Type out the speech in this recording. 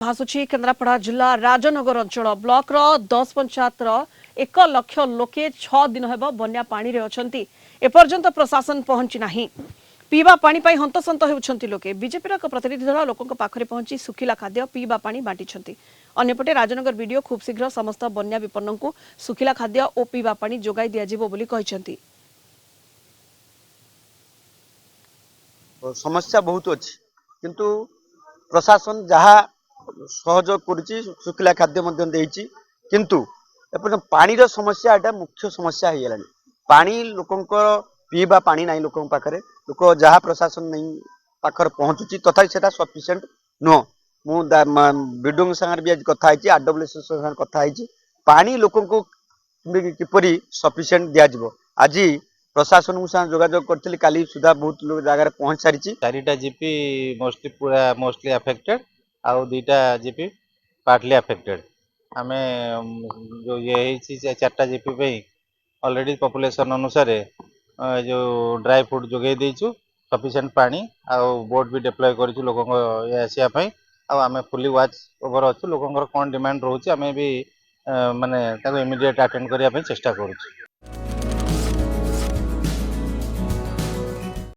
भासुची केन्द्रापड़ा जिला राजनगर अंचल ब्लॉक 10 पंचायत 1 लाख लोके 6 दिन हेब बन्या पानी रे अछंती एपर्यंत प्रशासन पहुंची नाही। पीवा पानी पाई हंतसंत हेउछंती लोके। बीजेपी एक प्रतिनिधि दल लोकंक पाखरे पहुंची सुखिला खाद्य पीवा पानी बांटिछंती। अन्यपटे राजनगर वीडियो खूब शीघ्र समस्त बन्या विपन्नंकु सुखिला खाद्य और पीवा पानी जोगाई दिया जिवो बोली कहिसंती। समस्या बहुत अच्छी किंतु प्रशासन जहाँ सहयोग करुच्ची सुखिला खाद्य किंतु पानी समस्या एटा मुख्य समस्या हो गलानी। पानी लोकंकर पीवा पानी नहीं लोक पाखे लोक जहाँ प्रशासन नहीं पाखर पहुँचुची तथा से सफिसीयंट नुह। मुझे सागर भी आज कथा आरडब्ल्यूएस कथा पानी लोक किपरि सफिसीयंट दिज्व आज प्रशासन को जोगाजोग करी काली सुधा बहुत लोग जगह पहुंच सारी। चारिटा जीपी मोस्टली अफेक्टेड आउ दुईटा जीपी पार्टली अफेक्टेड। आम जो ये चार्टा जीपी पे ऑलरेडी पॉपुलेशन अनुसार जो ड्राई फ्रूट जोगे देचु सफिशिएंट पानी आउ बोट भी डिप्लॉय करूँ लोक आसापी आम फुली वाच ओवर अच्छु लोक कौन डिमांड रोचे आम भी माने इमिडिएट अटेंड करने चेष्टा करूँ।